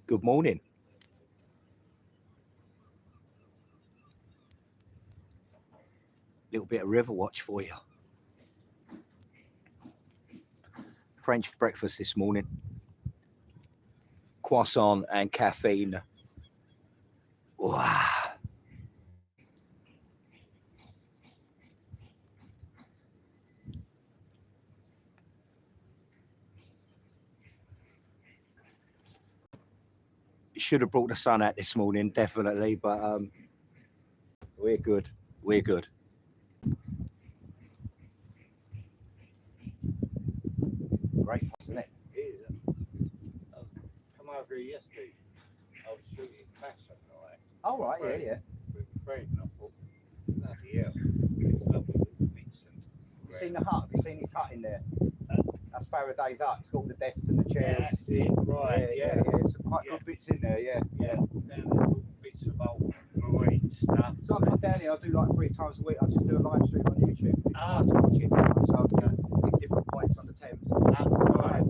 Good morning. Little bit of RIVERWATCH for you. French breakfast this morning. Croissant and caffeine. Wow. Should have brought the sun out this morning, definitely, but we're good. We're good. Great, isn't it? It is. I come over here yesterday. I was shooting fashion night. Oh, right, yeah. With a friend, and I thought, bloody hell, it's lovely little bits. Have you seen the hut? Have you seen his hut in there? That's Faraday's hut. It's got all the desks and the chairs. Yeah, that's it, right, yeah. Some quite good bits in there, yeah. Down there, little bits of old marine stuff. So I come down here, I do like 3 times a week. I just do a live stream on YouTube. Ah. To watch it, so pick different points on the Thames. Right.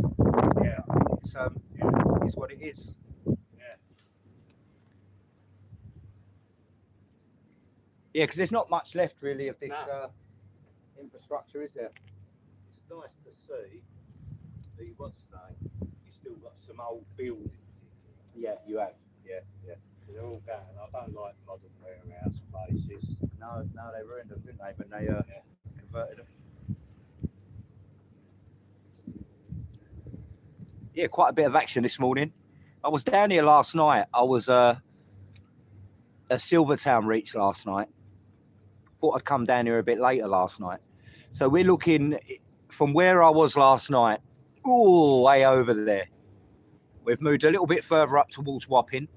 Yeah. It's what it is. Yeah, because there's not much left really of this infrastructure, is there? It's nice to see the what's name. You still got some old buildings. Yeah, you have. Yeah. They're all going. I don't like modern warehouse places. No, they ruined them, didn't they? When they converted them. Yeah, quite a bit of action this morning. I was down here last night. I was at Silvertown Reach last night. Thought I'd come down here a bit later last night. So we're looking from where I was last night, all way over there. We've moved a little bit further up towards Wapping,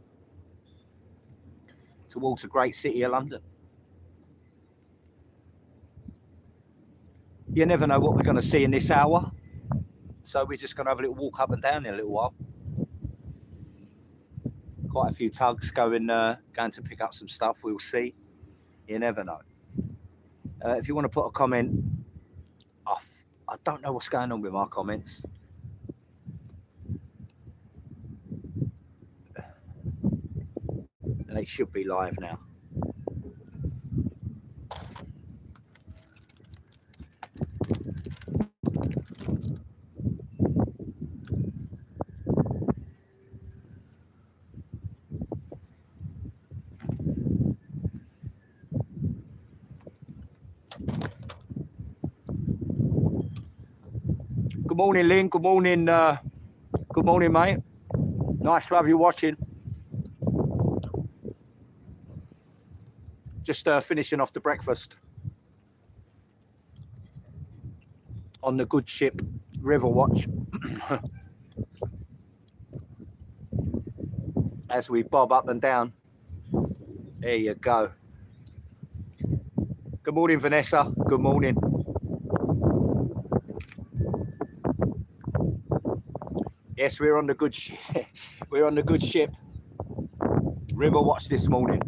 towards the great city of London. You never know what we're going to see in this hour. So we're just going to have a little walk up and down in a little while. Quite a few tugs going to pick up some stuff. We'll see. You never know. If you want to put a comment, I don't know what's going on with my comments. They should be live now. Good morning, Lynn. Good morning, mate. Nice to have you watching. Just finishing off the breakfast on the good ship RIVERWATCH. As we bob up and down. There you go. Good morning, Vanessa. Good morning. Yes, we're on the good ship. We're on the good ship. RIVERWATCH this morning.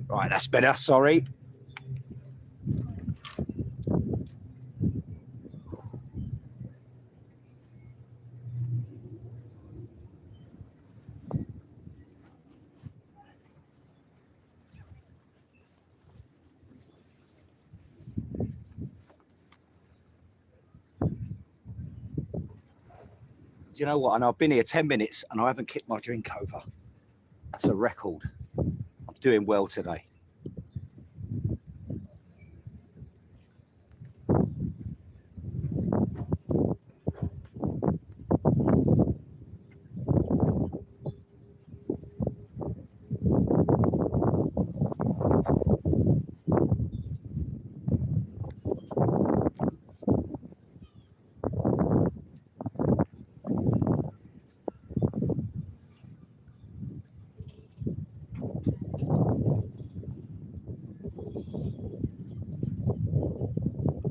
Right, that's better. Sorry. Do you know what? And I've been here 10 minutes and I haven't kicked my drink over. That's a record. I'm doing well today.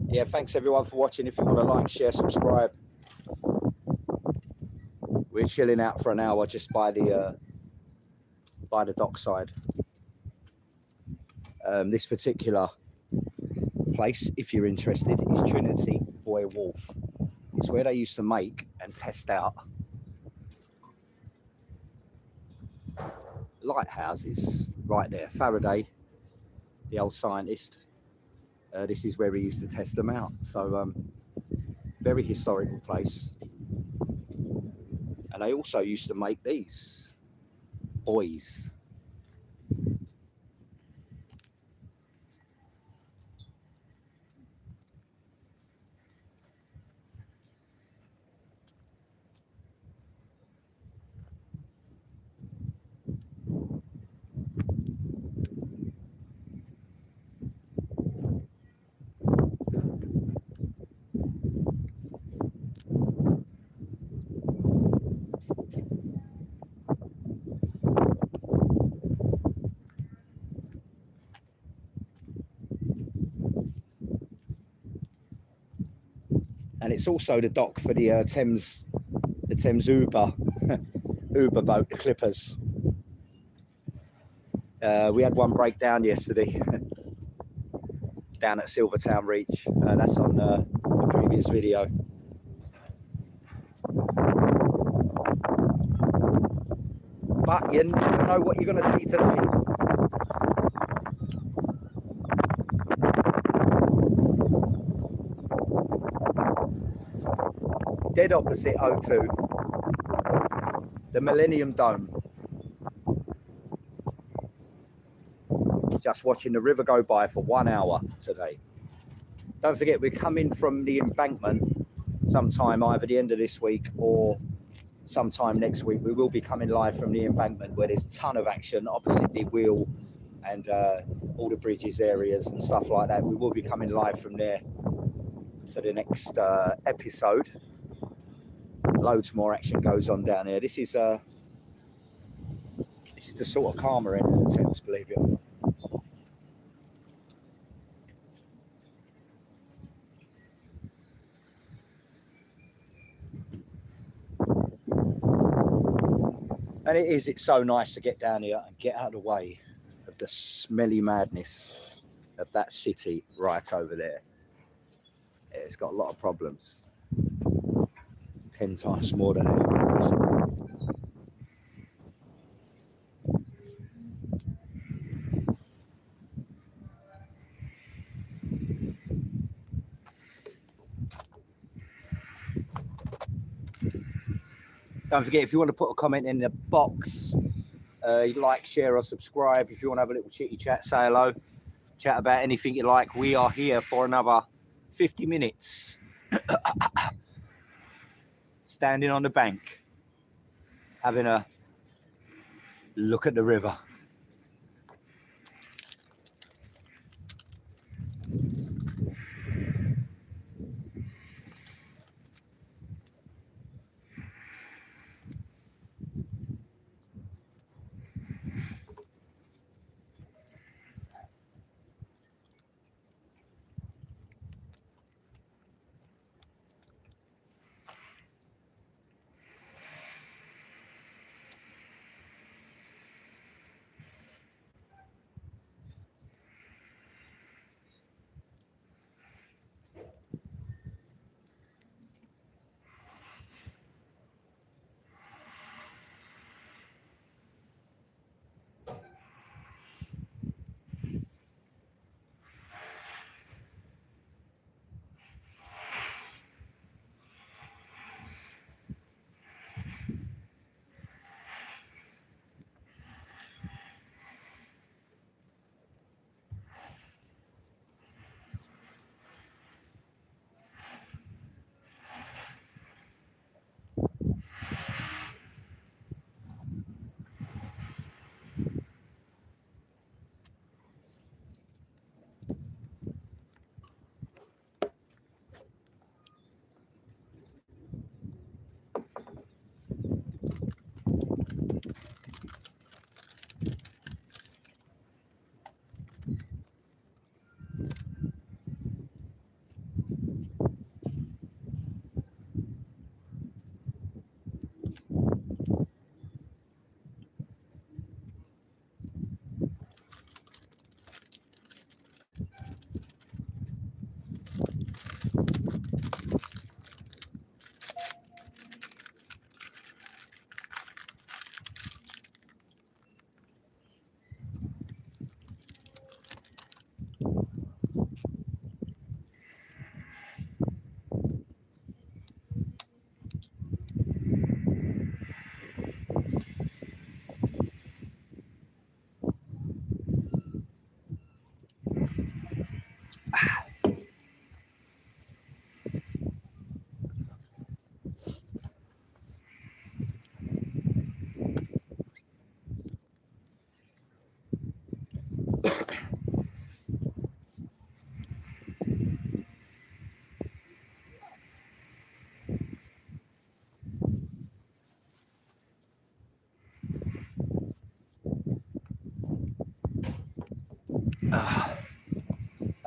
Yeah, thanks everyone for watching. If you want to like, share, subscribe. We're chilling out for an hour just by the dockside. This particular place, if you're interested, is Trinity Buoy Wharf. It's where they used to make and test out lighthouses. Right there, Faraday, the old scientist. This is where he used to test them out. So very historical place. And they also used to make these buoys. And it's also the dock for the Thames Uber boat, the Clippers. We had one breakdown yesterday down at Silvertown Reach. That's on the previous video. But you never know what you're going to see today. Dead opposite O2, the Millennium Dome. Just watching the river go by for 1 hour today. Don't forget, we're coming from the embankment sometime, either the end of this week or sometime next week. We will be coming live from the embankment where there's a ton of action opposite the wheel and all the bridges areas and stuff like that. We will be coming live from there for the next episode. Loads more action goes on down here. This is the sort of calmer end of the Thames, believe it or not. And it's so nice to get down here and get out of the way of the smelly madness of that city right over there. Yeah, it's got a lot of problems. 10 times more than anywhere else. Don't forget, if you want to put a comment in the box, like, share, or subscribe. If you want to have a little chitty chat, say hello, chat about anything you like. We are here for another 50 minutes. Standing on the bank, having a look at the river.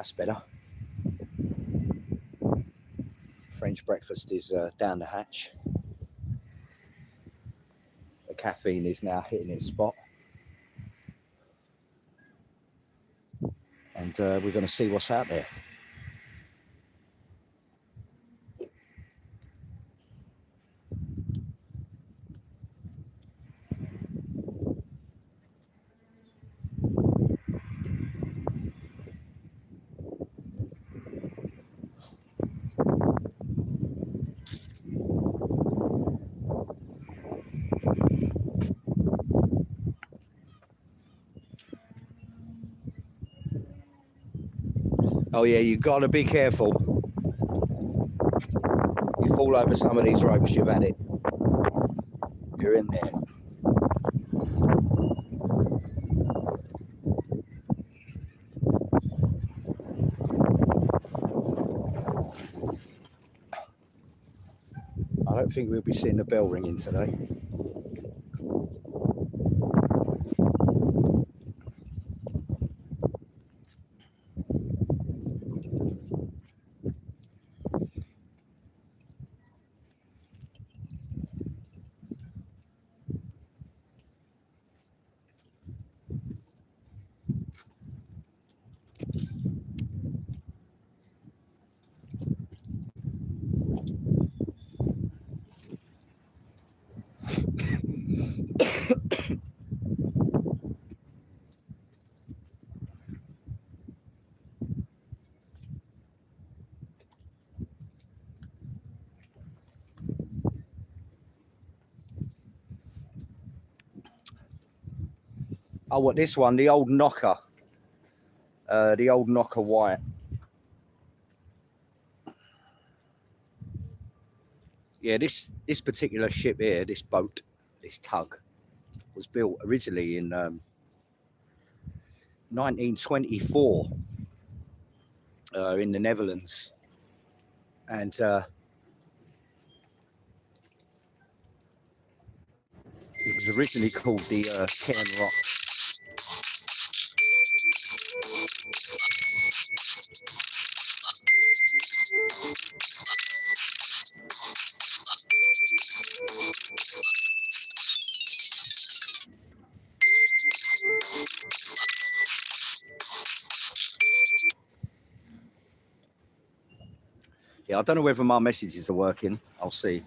That's better. French breakfast is down the hatch. The caffeine is now hitting its spot. And we're going to see what's out there. Oh yeah, you've got to be careful. You fall over some of these ropes, you've had it. You're in there. I don't think we'll be seeing the bell ringing today. Oh, what, this one, the old knocker. The old knocker white. Yeah, this particular ship here, this boat, this tug, was built originally in 1924 in the Netherlands. And it was originally called the Cairn Rock. Yeah, I don't know whether my messages are working. I'll see.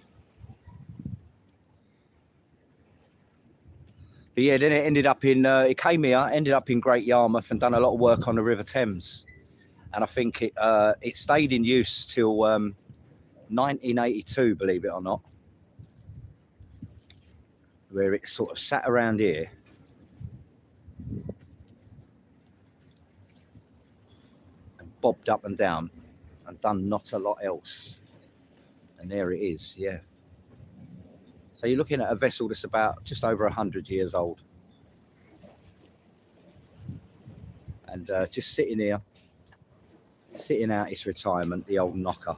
But yeah, then it ended up in, it came here, ended up in Great Yarmouth and done a lot of work on the River Thames. And I think it stayed in use till 1982, believe it or not, where it sort of sat around here. And bobbed up and down and done not a lot else. And there it is, yeah. So you're looking at a vessel that's about just over 100 years old. And just sitting here, sitting out its retirement, the old knocker.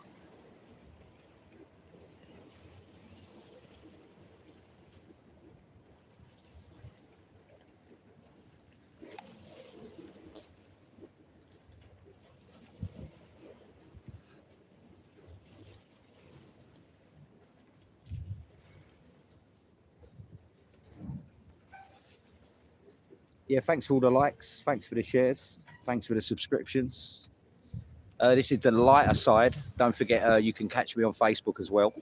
Yeah, thanks for all the likes. Thanks for the shares. Thanks for the subscriptions. This is the lighter side. Don't forget, you can catch me on Facebook as well.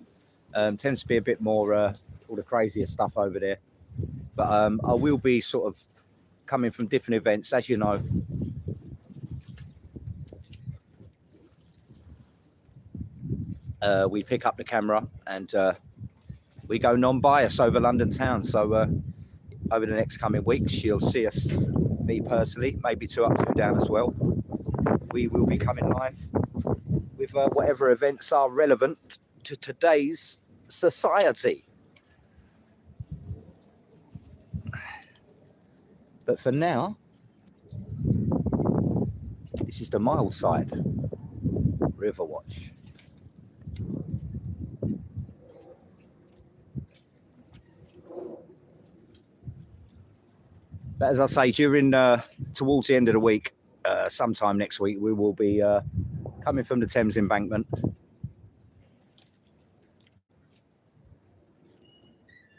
Tends to be a bit more all the crazier stuff over there. But I will be sort of coming from different events, as you know. We pick up the camera and we go non-bias over London town. So over the next coming weeks, you'll see us, me personally, maybe two up, two down as well. We will be coming live with whatever events are relevant to today's society. But for now, this is the mile side RIVERWATCH. But as I say, during towards the end of the week, sometime next week, we will be coming from the Thames embankment.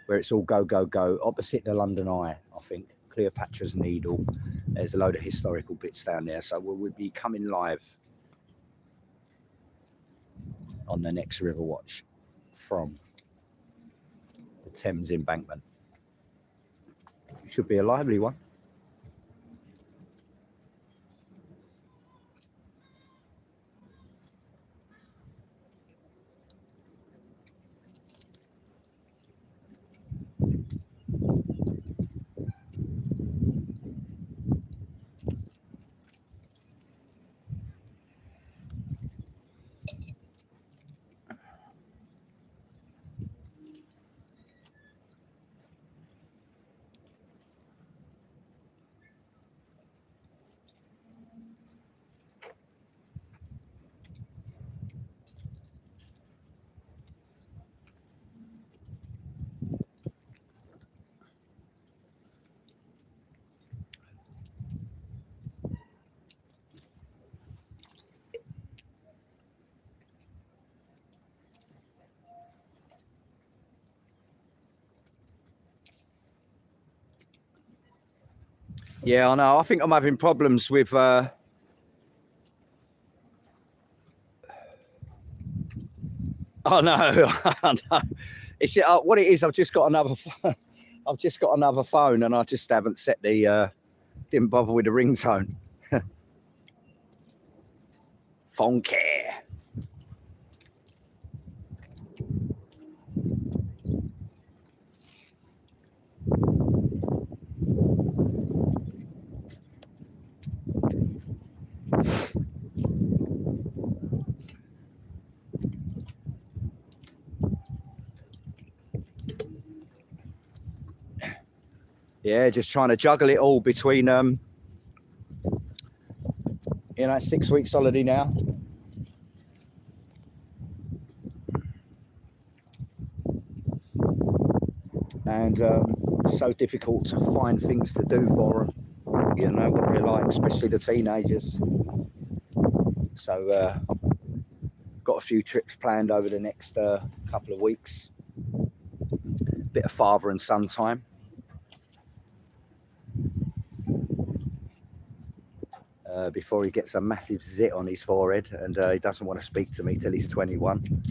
Where it's all go, go, go, opposite the London Eye, I think. Cleopatra's Needle. There's a load of historical bits down there. So we'll be coming live on the next Riverwatch from the Thames embankment. Should be a lively one. Yeah, I know. I think I'm having problems with I know. I know. It's what it is. I've just got another phone. I've just got another phone, and I just haven't set the didn't bother with the ringtone. Phone care. Yeah, just trying to juggle it all between, you know, 6 weeks holiday now. And so difficult to find things to do for them. You know what they're like, especially the teenagers. So got a few trips planned over the next couple of weeks. Bit of father and son time. Before he gets a massive zit on his forehead and he doesn't want to speak to me till he's 21.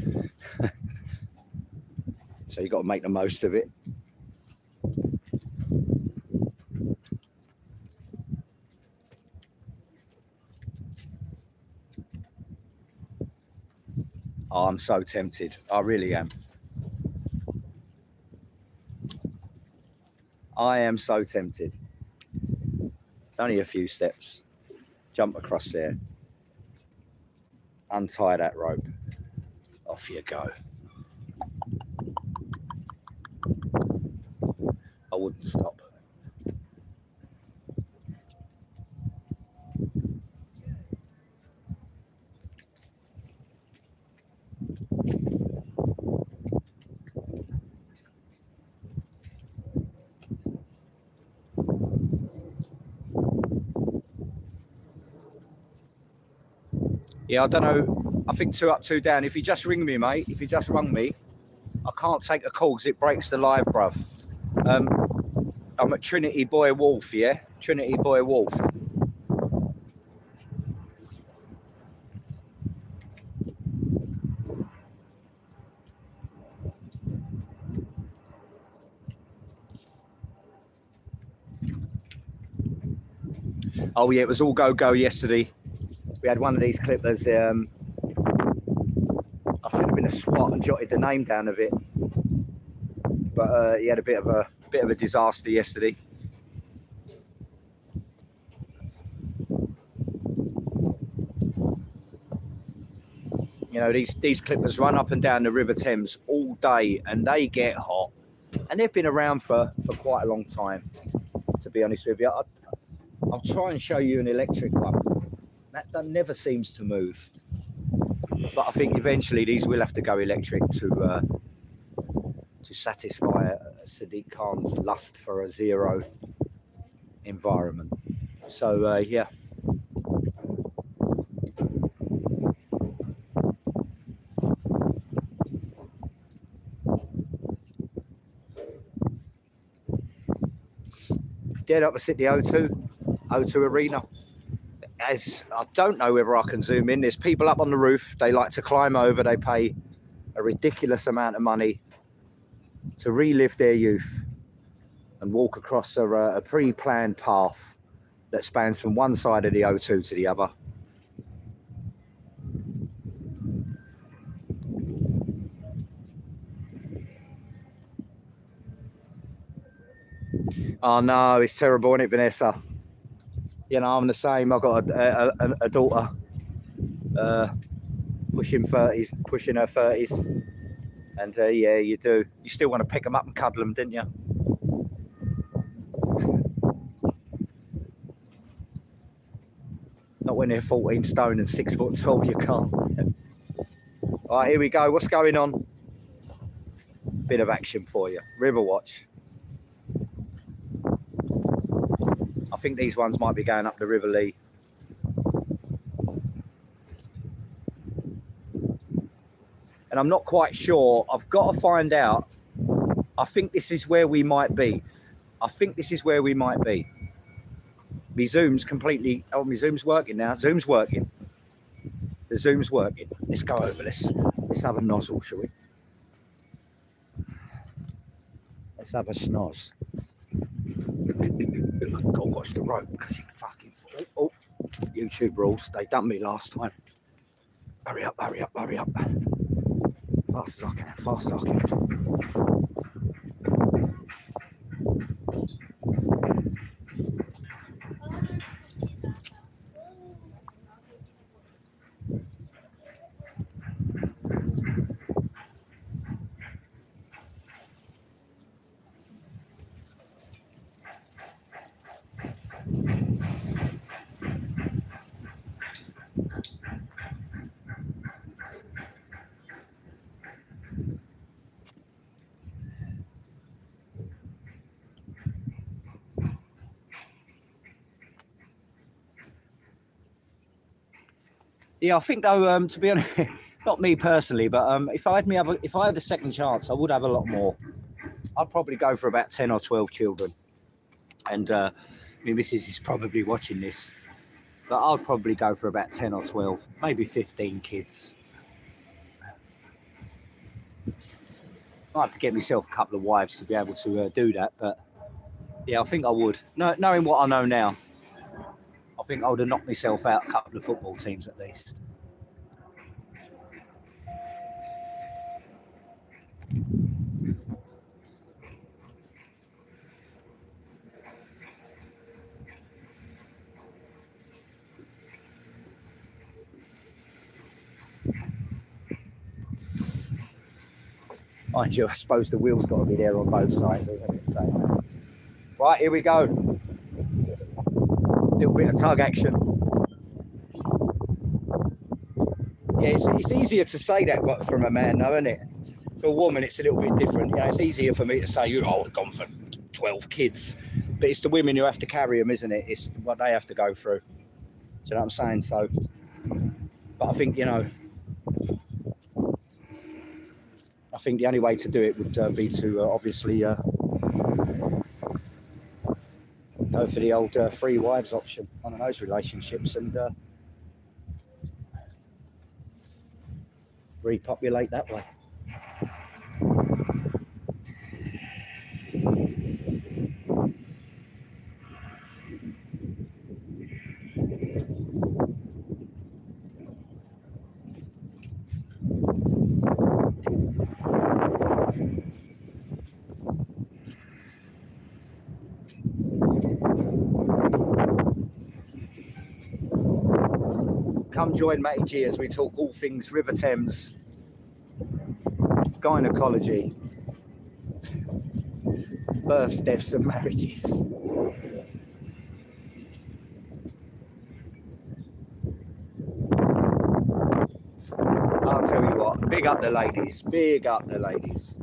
So you've got to make the most of it. Oh, I'm so tempted. I really am. I am so tempted. It's only a few steps. Jump across there. Untie that rope. Off you go. I wouldn't stop. Yeah, I don't know. I think 2 up, 2 down. If you just ring me, mate, if you just rung me, I can't take a call because it breaks the live, bruv. I'm at Trinity Boy Wolf, yeah? Trinity Boy Wolf. Oh, yeah, it was all go-go yesterday. We had one of these clippers. I should have been a spot and jotted the name down of it. But he had a bit of a disaster yesterday. You know, these clippers run up and down the River Thames all day and they get hot. And they've been around for quite a long time, to be honest with you. I'll try and show you an electric one. That never seems to move. But I think eventually these will have to go electric to satisfy Sadiq Khan's lust for a zero environment. So, yeah. dead opposite the O2 Arena. As I don't know whether I can zoom in. There's people up on the roof. They like to climb over. They pay a ridiculous amount of money to relive their youth and walk across a pre-planned path that spans from one side of the O2 to the other. Oh no, it's terrible, isn't it, Vanessa? You know, I'm the same. I've got a daughter pushing her 30s. And yeah, you do. You still want to pick them up and cuddle them, didn't you? Not when they're 14 stone and 6 foot tall, you can't. All right, here we go. What's going on? Bit of action for you. Riverwatch. I think these ones might be going up the River Lee. And I'm not quite sure. I've got to find out. I think this is where we might be. My Zoom's completely... Oh, my Zoom's working now. Zoom's working. The Zoom's working. Let's go over. Let's have a nozzle, shall we? Let's have a schnoz. Go watch the rope because you fucking... Oh, YouTube rules. They done me last time. Hurry up. Fast as I can. Yeah, I think though, to be honest, not me personally, but if I had a second chance, I would have a lot more. I'd probably go for about 10 or 12 children. And my missus is probably watching this, but I'd probably go for about 10 or 12, maybe 15 kids. I have to get myself a couple of wives to be able to do that, but yeah, I think I would. Knowing what I know now, I think I would have knocked myself out a couple of football teams at least. Mind you, I suppose the wheel's got to be there on both sides, isn't it? So, right, here we go. Little bit of tug action. Yeah, it's easier to say that, but from a man, though, isn't it? For a woman, it's a little bit different. You know, it's easier for me to say, I've gone for 12 kids. But it's the women who have to carry them, isn't it? It's what they have to go through. Do you know what I'm saying? So, but I think, I think the only way to do it would be to obviously go for the old 3 wives option on those relationships and repopulate that way. Come join Matty G as we talk all things River Thames, gynecology, births, deaths and marriages. I'll tell you what, big up the ladies, big up the ladies.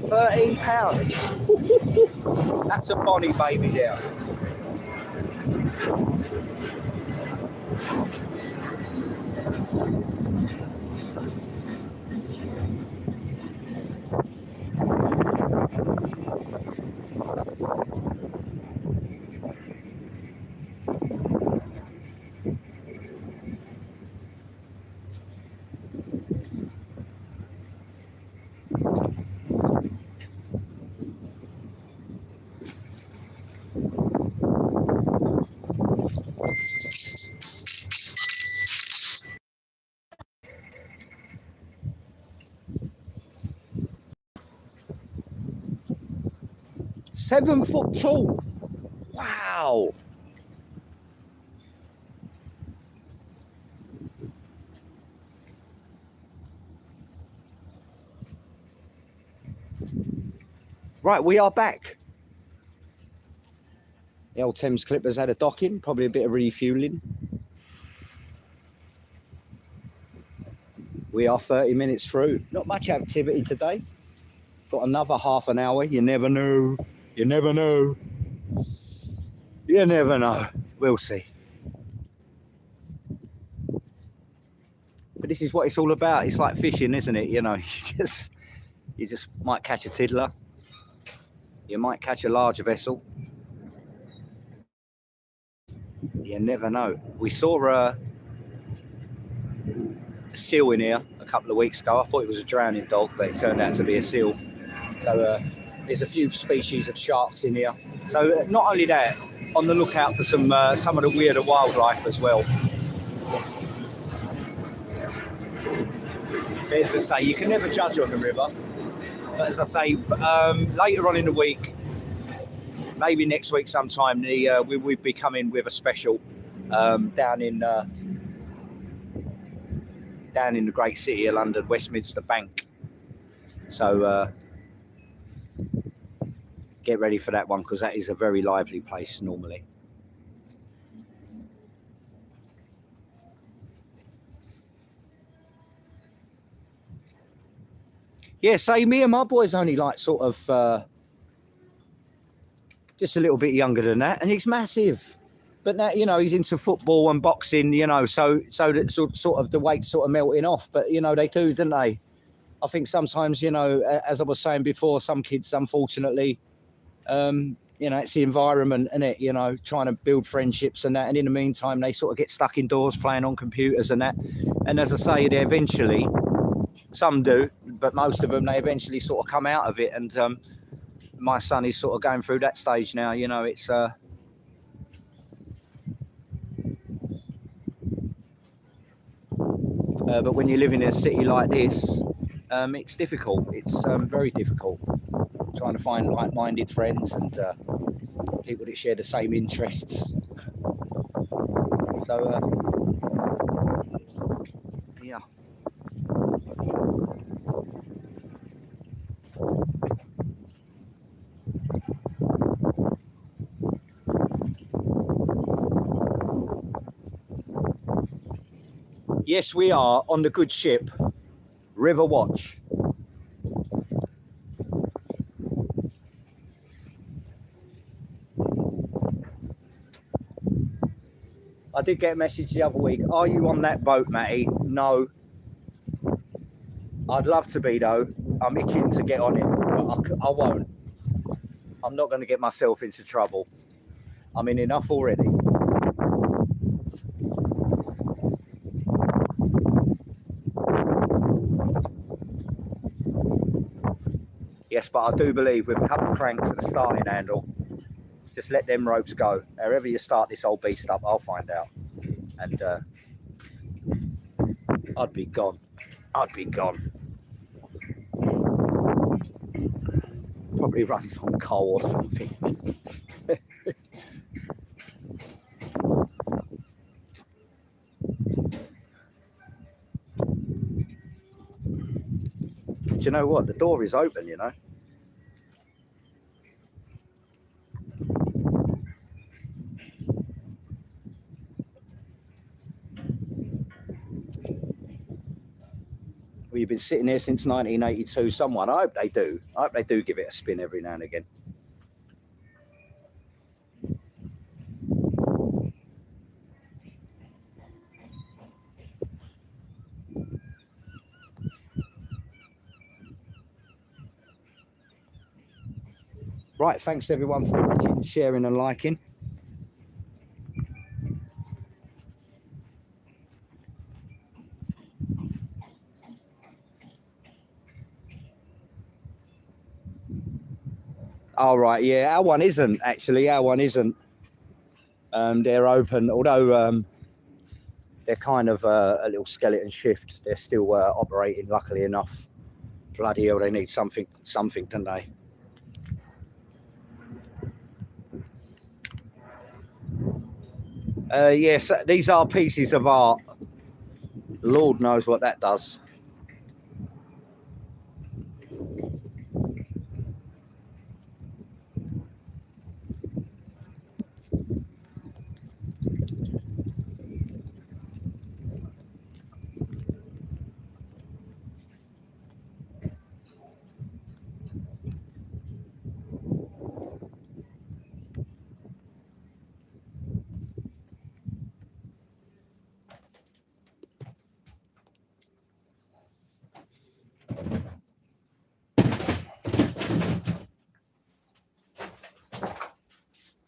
£13. That's a bonny baby there. Seven foot tall. Wow. Right, we are back. The old Thames Clippers had a docking, probably a bit of refueling. We are 30 minutes through. Not much activity today. Got another half an hour. You never know. You never know. You never know. We'll see. But this is what it's all about. It's like fishing, isn't it? You know, you just might catch a tiddler. You might catch a larger vessel. You never know. We saw a seal in here a couple of weeks ago. I thought it was a drowning dog, but it turned out to be a seal. So there's a few species of sharks in here. So not only that, on the lookout for some of the weirder wildlife as well. But as I say, you can never judge on the river. But as I say, later on in the week, maybe next week sometime, we'll be coming with a special down in the great city of London, Westminster Bank. So get ready for that one, because that is a very lively place normally. Yeah, say me and my boy's only like sort of just a little bit younger than that, and he's massive. But now, you know, he's into football and boxing, you know, so that sort of the weight's sort of melting off. But, you know, they do, don't they? I think sometimes, you know, as I was saying before, some kids, unfortunately, you know, it's the environment, and it, you know, trying to build friendships and that. And in the meantime, they sort of get stuck indoors playing on computers and that. And as I say, they eventually, some do, but most of them, they eventually sort of come out of it. And my son is sort of going through that stage now. You know, it's but when you live in a city like this, it's difficult. It's very difficult trying to find like-minded friends and people that share the same interests. So yeah. Yes, we are on the good ship, RIVERWATCH. I did get a message the other week. Are you on that boat, Matty? No. I'd love to be, though. I'm itching to get on it, but I won't. I'm not going to get myself into trouble. I'm in enough already. Yes, but I do believe with a couple of cranks at the starting handle, just let them ropes go. However you start this old beast up, I'll find out. And I'd be gone. I'd be gone. Probably runs on coal or something. Do you know what? The door is open, you know. We've been sitting here since 1982. Someone, I hope they do. I hope they do give it a spin every now and again. Right, thanks everyone for watching, sharing and liking. All right, yeah, our one isn't actually. Our one isn't. They're open, although they're kind of a little skeleton shift. They're still operating, luckily enough. Bloody hell, they need something, don't they? Yes, these are pieces of art. Lord knows what that does.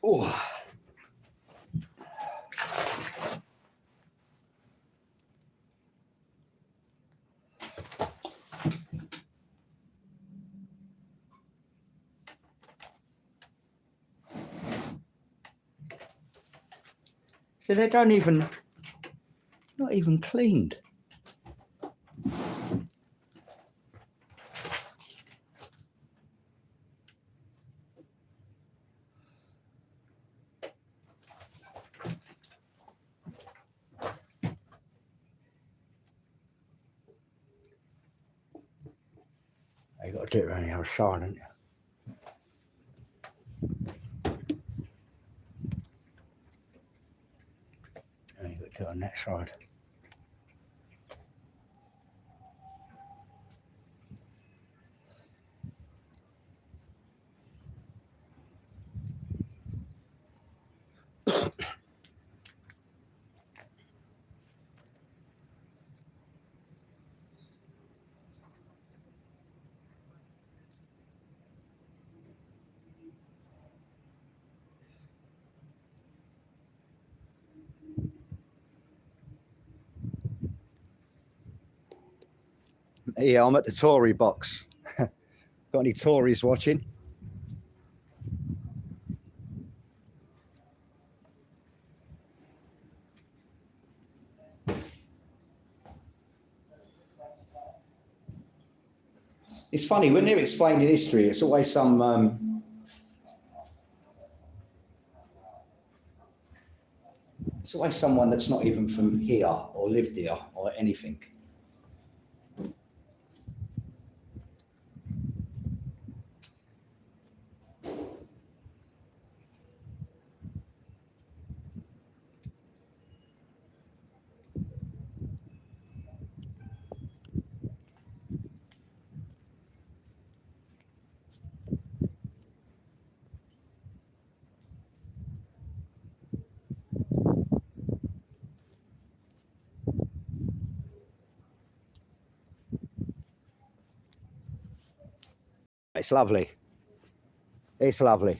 Oh. So they don't even, not even cleaned. You got to do it around the other side, haven't you? And you got to do it on that side. Yeah, I'm at the Tory box. Got any Tories watching? It's funny, when they're explaining history, it's always some... it's always someone that's not even from here or lived here or anything. It's lovely. It's lovely.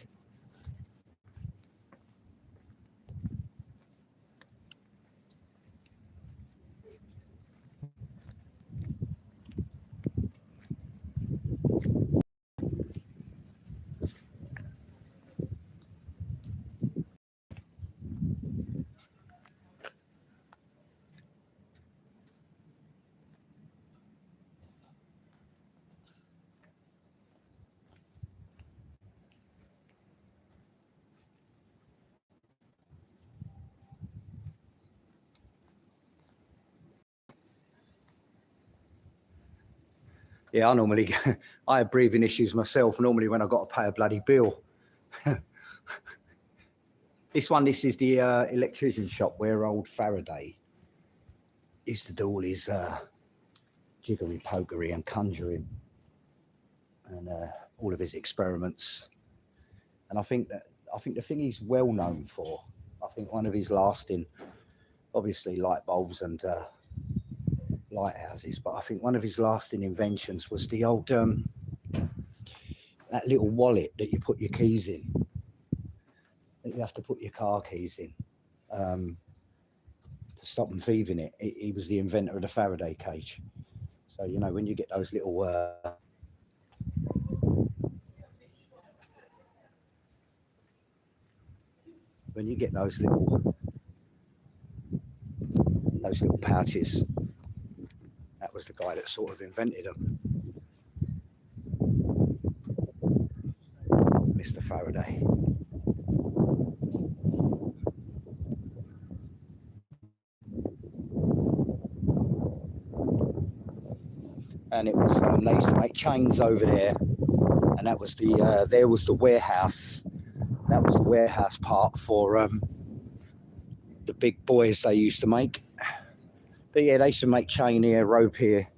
Yeah, I have breathing issues myself, normally when I've got to pay a bloody bill. This is the electrician shop where old Faraday used to do all his jiggery pokery and conjuring and all of his experiments. And I think the thing he's well known for, I think one of his lasting, obviously light bulbs and lighthouses, but I think one of his lasting inventions was the old that little wallet that you put your keys in, that you have to put your car keys in to stop them thieving it. He was the inventor of the Faraday cage. So, you know, when you get those little those little pouches, that was the guy that sort of invented them, Mr. Faraday. And it was they used to make chains over there, and that was the there was the warehouse. That was the warehouse part for the big boys they used to make. But yeah, they used to make chain here, rope here,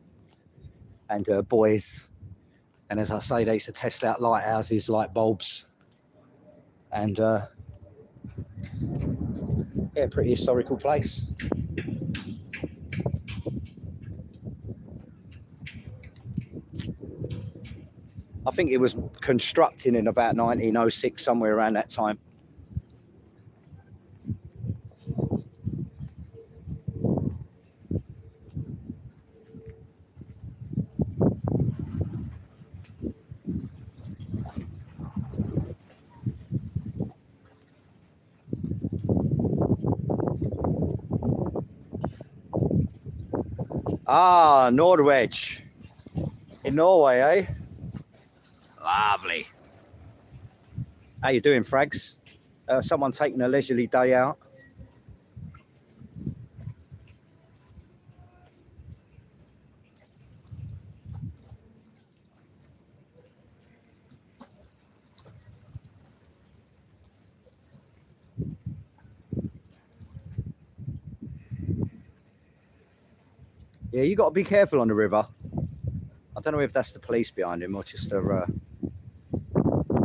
and buoys. And as I say, they used to test out lighthouses, light bulbs, and yeah, pretty historical place. I think it was constructed in about 1906, somewhere around that time. Ah, RIVERWATCH in Norway, eh? Lovely. How you doing, Frags? Someone taking a leisurely day out? Yeah, you got to be careful on the river. I don't know if that's the police behind him or just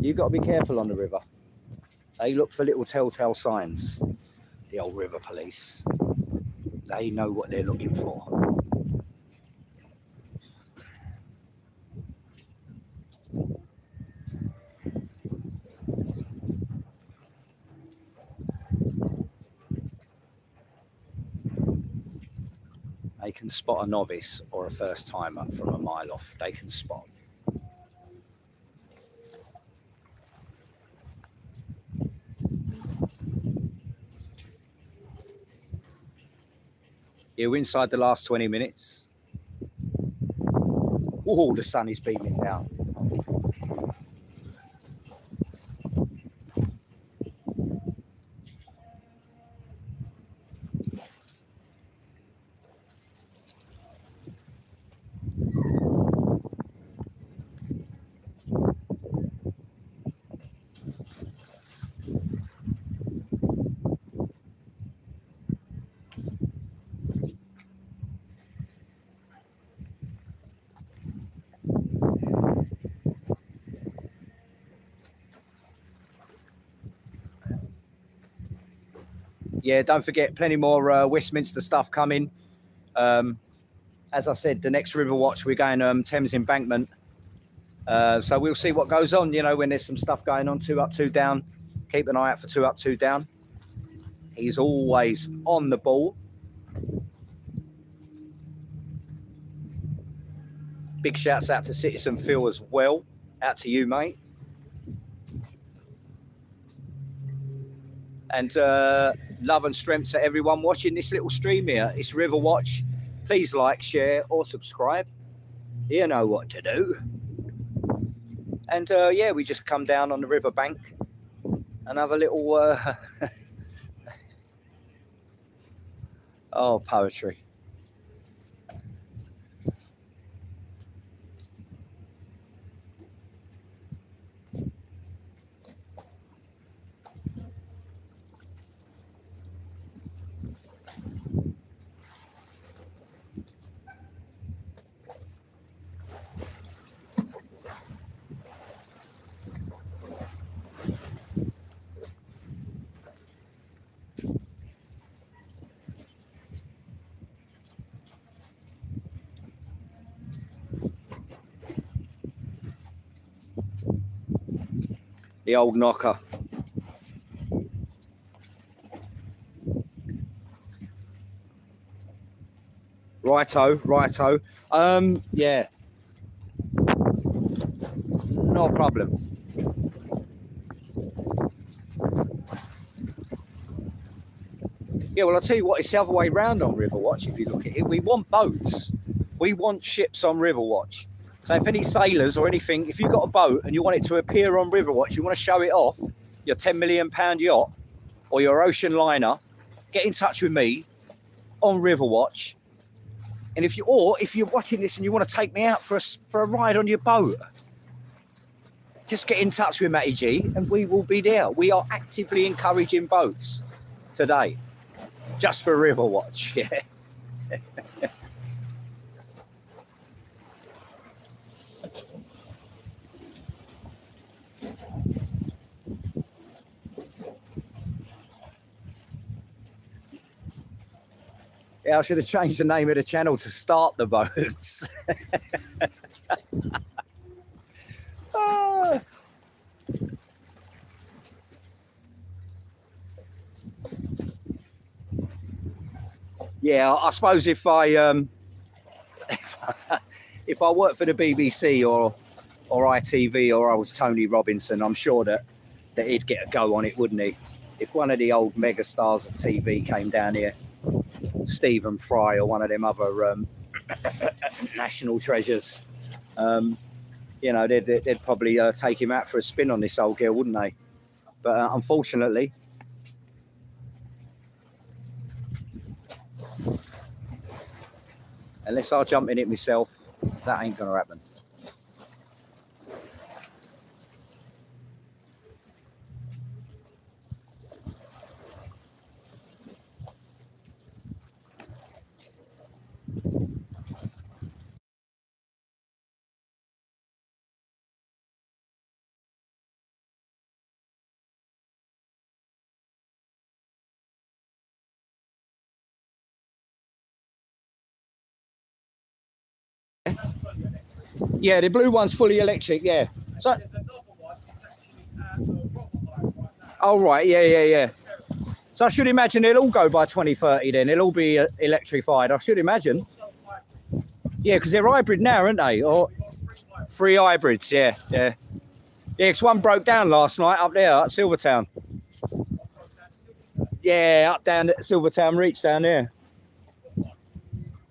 you got to be careful on the river. They look for little telltale signs. The old river police. They know what they're looking for. They can spot a novice or a first timer from a mile off. They can spot. Yeah, we're inside the last 20 minutes. Oh, the sun is beaming down. Yeah, don't forget, plenty more Westminster stuff coming. As I said, the next RIVERWATCH, we're going Thames Embankment. So we'll see what goes on, you know, when there's some stuff going on, 2 Up, 2 Down. Keep an eye out for 2 Up, 2 Down. He's always on the ball. Big shouts out to Citizen Phil as well. Out to you, mate. And love and strength to everyone watching this little stream here. It's RIVERWATCH. Please like, share, or subscribe. You know what to do. And yeah, we just come down on the riverbank and have a little oh, poetry. The old knocker. Righto. Yeah. No problem. Yeah, well, I'll tell you what, it's the other way round on Riverwatch, if you look at it. We want boats. We want ships on Riverwatch. So if any sailors or anything, if you've got a boat and you want it to appear on Riverwatch, you want to show it off, your £10 million yacht or your ocean liner, get in touch with me on Riverwatch. And if you're watching this and you want to take me out for a ride on your boat, just get in touch with Matty G and we will be there. We are actively encouraging boats today, just for Riverwatch. Yeah. Yeah, I should have changed the name of the channel to Start the Boats. Oh. Yeah, I suppose if I worked for the BBC or ITV or I was Tony Robinson, I'm sure that he'd get a go on it, wouldn't he? If one of the old mega stars of TV came down here, Stephen Fry or one of them other national treasures, you know, they'd probably take him out for a spin on this old girl, wouldn't they? But unfortunately, unless I jump in it myself, that ain't gonna happen. Yeah, the blue one's fully electric, yeah. So, there's another one, it's actually at Rotherham right now. Oh, right, yeah. So I should imagine it'll all go by 2030 then. It'll all be electrified, I should imagine. Yeah, because they're hybrid now, aren't they? Or 3 hybrids, yeah. Yeah, because one broke down last night up there at Silvertown. Yeah, up down at Silvertown Reach down there.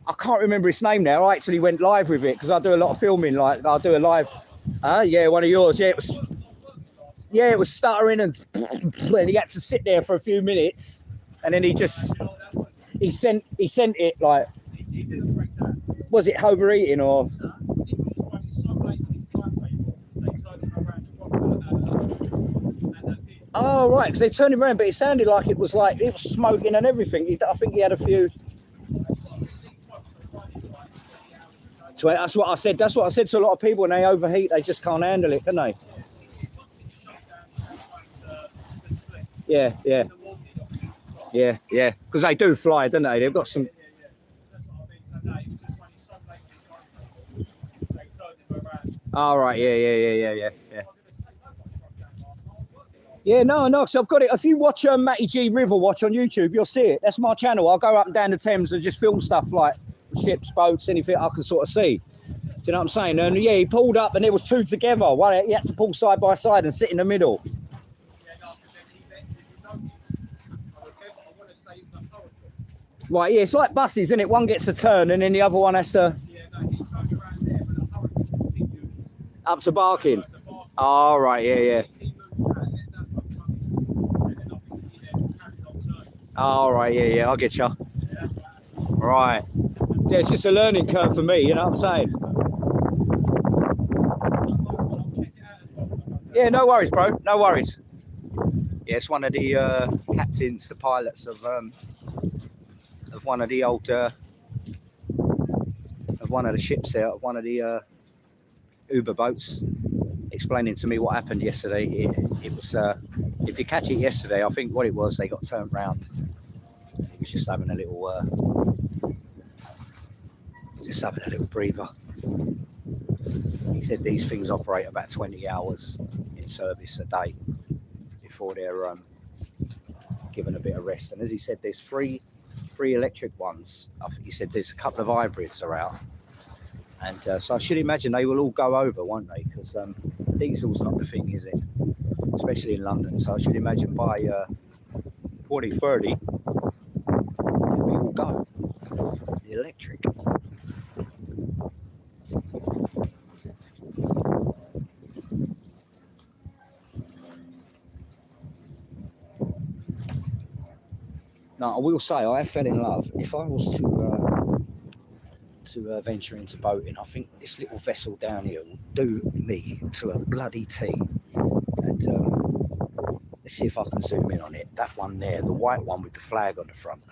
I can't remember his name now. I actually went live with it because I do a lot of filming. Like I'll do a live. Yeah, one of yours. Yeah, it was stuttering and he had to sit there for a few minutes, and then he sent it like. Was it overeating or? Oh right, because they turned it around, but it sounded like it was smoking and everything. I think he had a few. That's what I said. That's what I said to a lot of people. When they overheat, they just can't handle it, can they? Yeah. Because they do fly, don't they? They've got some. All right. Yeah. Yeah, no. So I've got it. If you watch Matty G Riverwatch on YouTube, you'll see it. That's my channel. I'll go up and down the Thames and just film stuff like ships, boats, anything I can sort of see. Do you know what I'm saying? And yeah, he pulled up and there was 2 together. One, he had to pull side by side and sit in the middle. Right, yeah, it's like buses, isn't it? One gets a turn and then the other one has to. Up to Barking. Oh, right, yeah. All right, yeah, I get you. Right. Yeah, it's just a learning curve for me, you know what I'm saying? Yeah, no worries, bro. No worries. Yeah, it's one of the captains, the pilots of one of the old of one of the ships there, one of the Uber boats, explaining to me what happened yesterday. It was if you catch it yesterday, I think what it was, they got turned round. He was just having a little breather. He said these things operate about 20 hours in service a day. before they're given a bit of rest. And as he said, there's three electric ones. I think he said there's a couple of hybrids are out. And so I should imagine they will all go over, won't they? Because diesel's not the thing, is it? Especially in London. So I should imagine by 2030, we will go the electric. Now, I will say, I fell in love. If I was to venture into boating, I think this little vessel down here will do me to a bloody T. And let's see if I can zoom in on it. That one there, the white one with the flag on the front.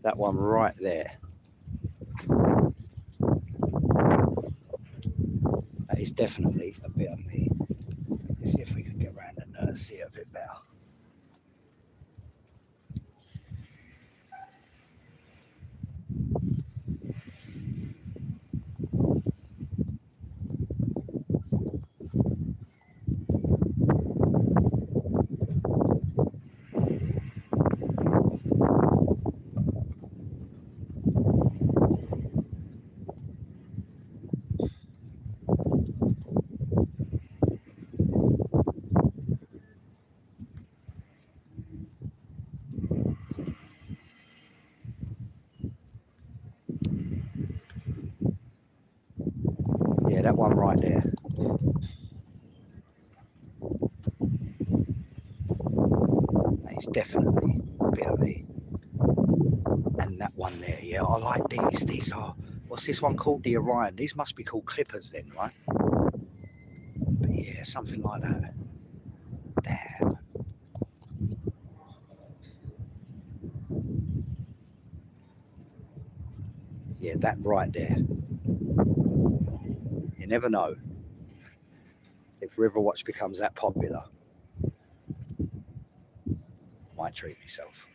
That one right there. That is definitely a bit of me. Let's see if we can get around and see it a bit better. Yeah, that one right there. That is definitely a bit of me. And that one there, yeah, I like these. These are, what's this one called? The Orion. These must be called Clippers then, right? But yeah, something like that. Damn. Yeah, that right there. You never know if Riverwatch becomes that popular. Might treat myself.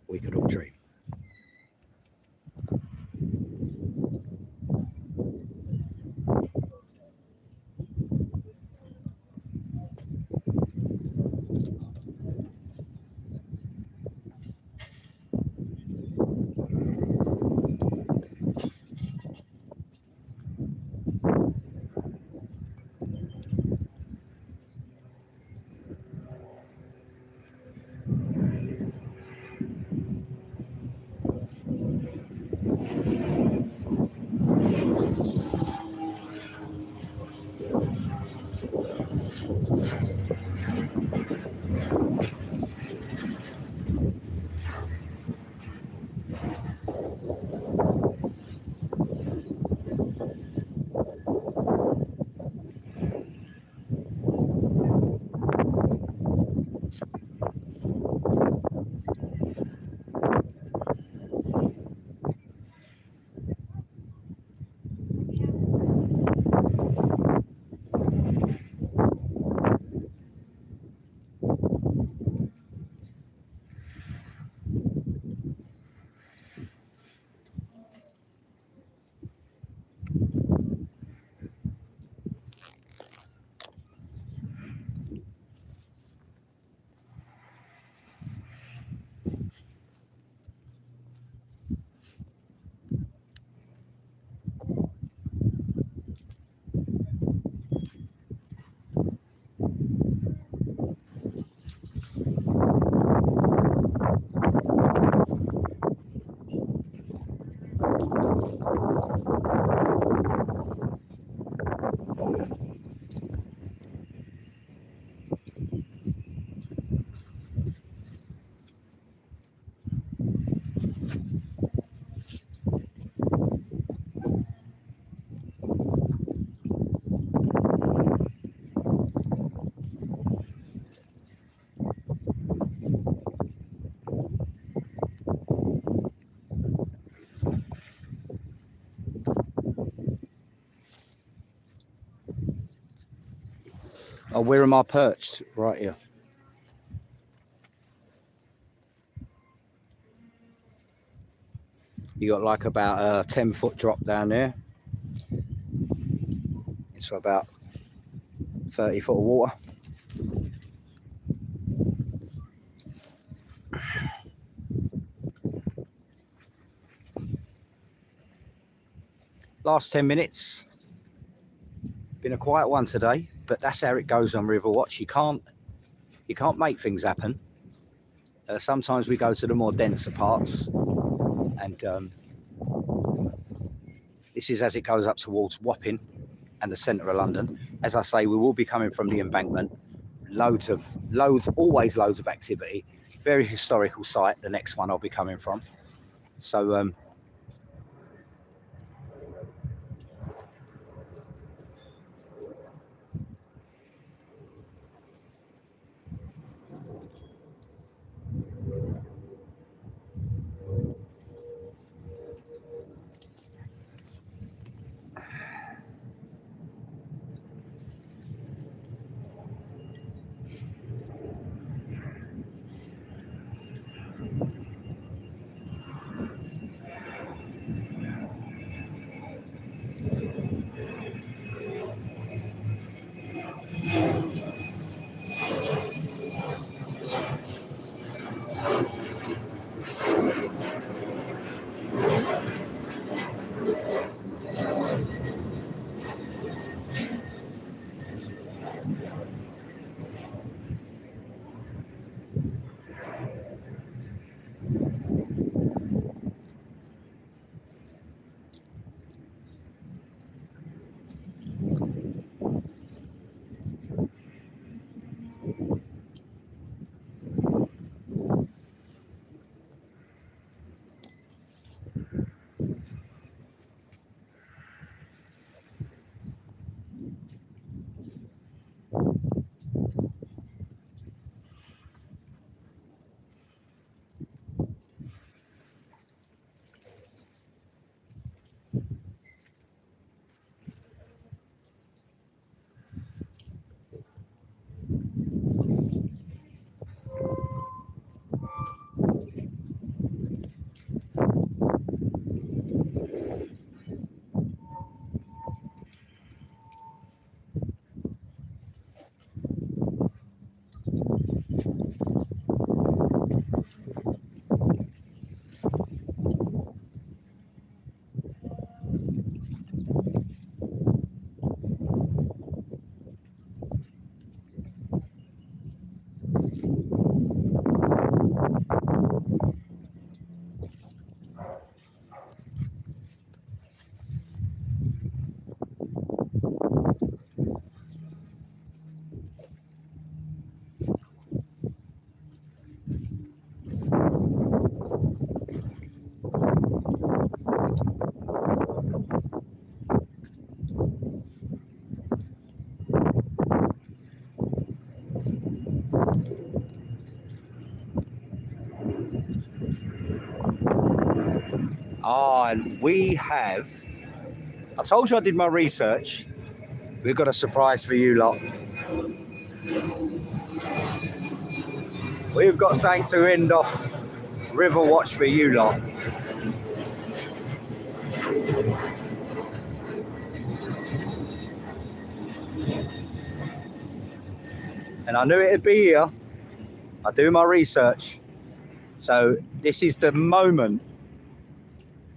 We could all dream. Oh, where am I perched? Right here. You got like about a 10-foot drop down there. It's about 30 foot of water. Last 10 minutes. Been a quiet one today, but that's how it goes on Riverwatch. You can't make things happen. Sometimes we go to the more denser parts, and this is as it goes up towards Wapping and the centre of London. As I say, we will be coming from the embankment. Always loads of activity. Very historical site, the next one I'll be coming from. So and we have. I told you I did my research. We've got a surprise for you lot. We've got something to end off Riverwatch for you lot. And I knew it'd be here. I do my research. So this is the moment.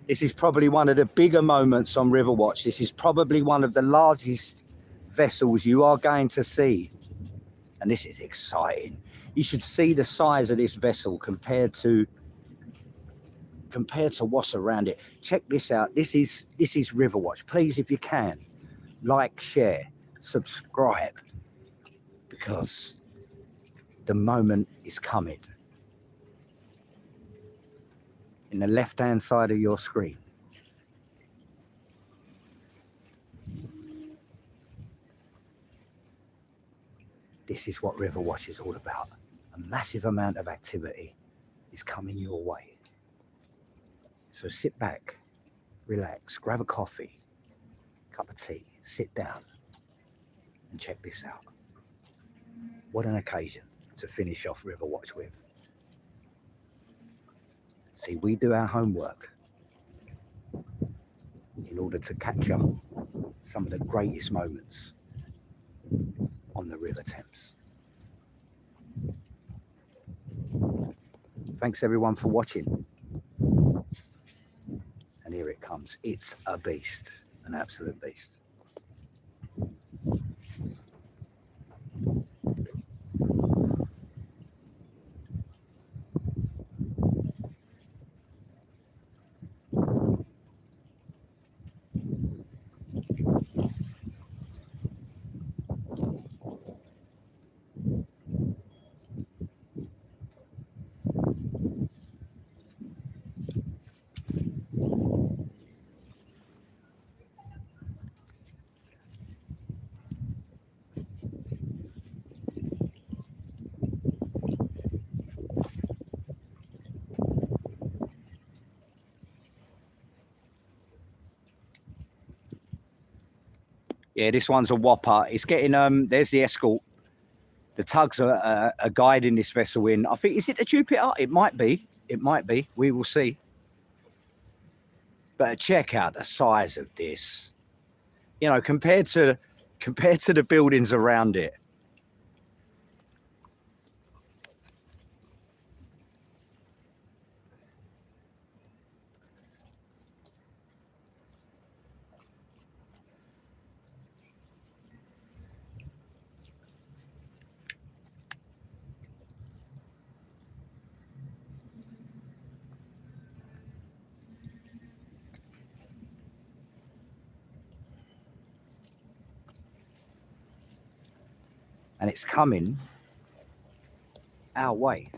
This is probably one of the bigger moments on Riverwatch. This is probably one of the largest vessels you are going to see. And this is exciting. You should see the size of this vessel compared to what's around it. Check this out. This is Riverwatch. Please, if you can, like, share, subscribe, because the moment is coming. In the left-hand side of your screen. This is what Riverwatch is all about. A massive amount of activity is coming your way. So sit back, relax, grab a coffee, cup of tea, sit down, and check this out. What an occasion to finish off Riverwatch with. See, we do our homework in order to capture some of the greatest moments on the River Thames. Thanks everyone for watching. And here it comes. It's a beast, an absolute beast. Yeah, this one's a whopper. It's getting, there's the escort. The tugs are guiding this vessel in. I think, is it the Jupiter? It might be. It might be. We will see. But check out the size of this. You know, compared to the buildings around it. And it's coming our way.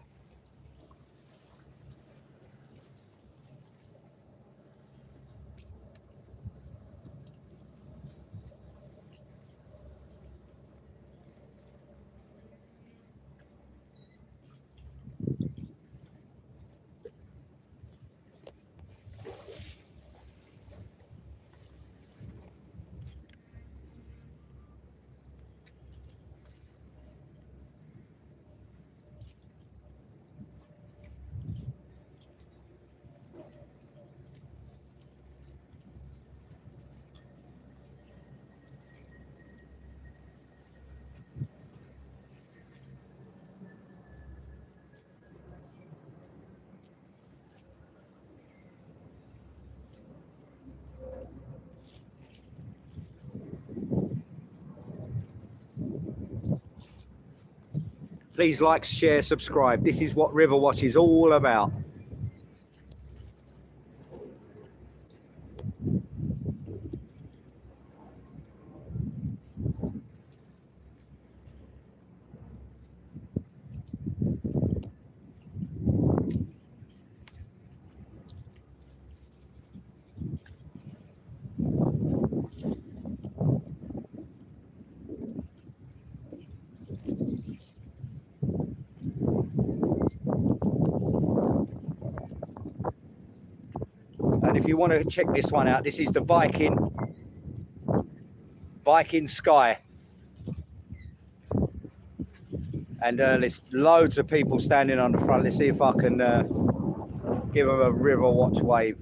Please like, share, subscribe. This is what Riverwatch is all about. And if you want to check this one out, this is the Viking Sky. And there's loads of people standing on the front. Let's see if I can give them a Riverwatch wave.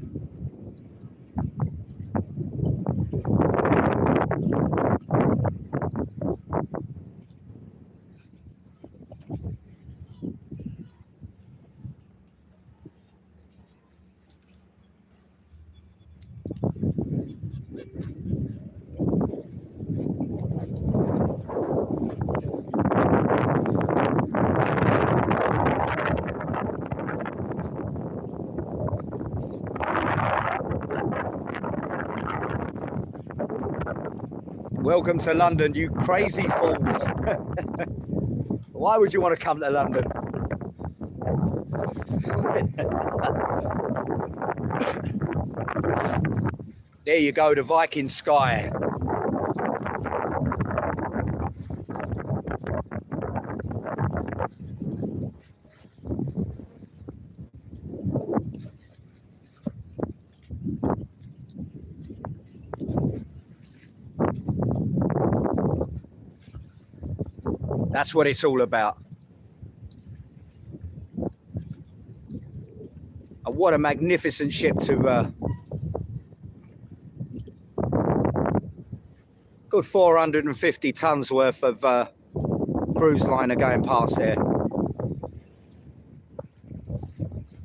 Welcome to London, you crazy fools. Why would you want to come to London? There you go, the Viking Sky. That's what it's all about. And what a magnificent ship to good 450 tons worth of cruise liner going past there.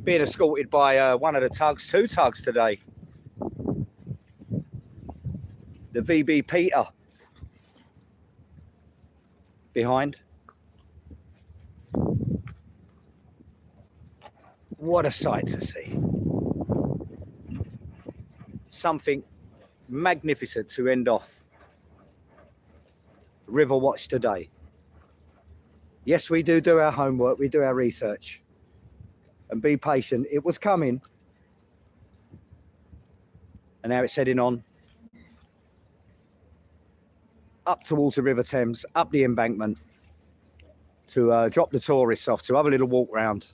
Being escorted by one of the tugs, 2 tugs today. The VB Peter behind. What a sight to see. Something magnificent to end off RIVERWATCH today. Yes, we do our homework, we do our research. And be patient. It was coming. And now it's heading on up towards the River Thames, up the embankment to drop the tourists off, to have a little walk round.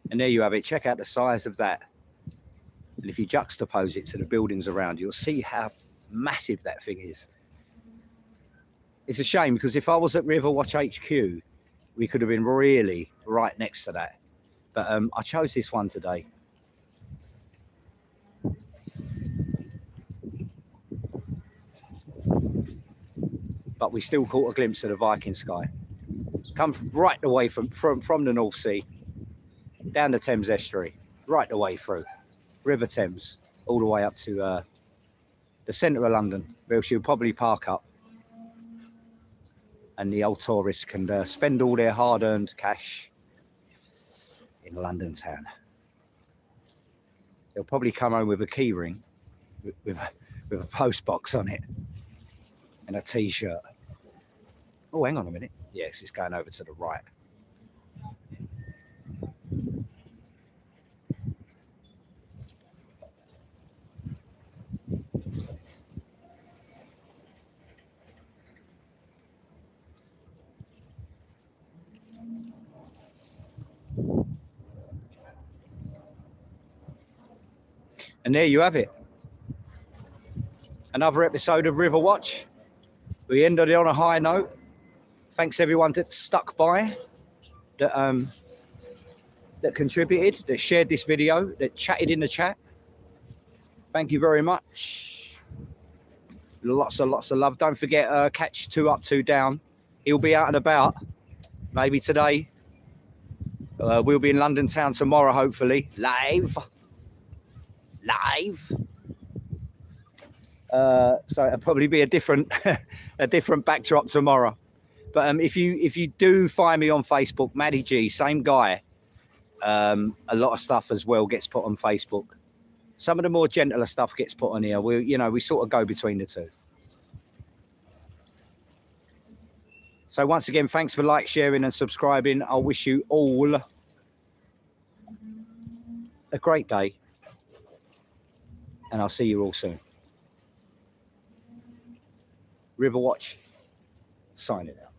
And there you have it. Check out the size of that. And if you juxtapose it to the buildings around, you'll see how massive that thing is. It's a shame, because if I was at RIVERWATCH HQ, we could have been really right next to that. But I chose this one today. But we still caught a glimpse of the Viking sky. Come right away from the North Sea, down the Thames estuary, right the way through River Thames, all the way up to the centre of London, where she'll probably park up, and the old tourists can spend all their hard-earned cash in London town. They'll probably come home with a key ring with a post box on it and a t-shirt. Oh, hang on a minute. Yes, it's going over to the right. And there you have it. Another episode of RIVERWATCH. We ended it on a high note. Thanks everyone that stuck by, that contributed, that shared this video, that chatted in the chat. Thank you very much. Lots of love. Don't forget, catch 2 Up, 2 Down. He'll be out and about. Maybe today. We'll be in London town tomorrow, hopefully. Live. So it'll probably be a different backdrop tomorrow. But if you do find me on Facebook, Matty G, same guy. A lot of stuff as well gets put on Facebook. Some of the more gentler stuff gets put on here. We sort of go between the two. So once again, thanks for sharing and subscribing. I wish you all a great day. And I'll see you all soon. RIVERWATCH, signing out.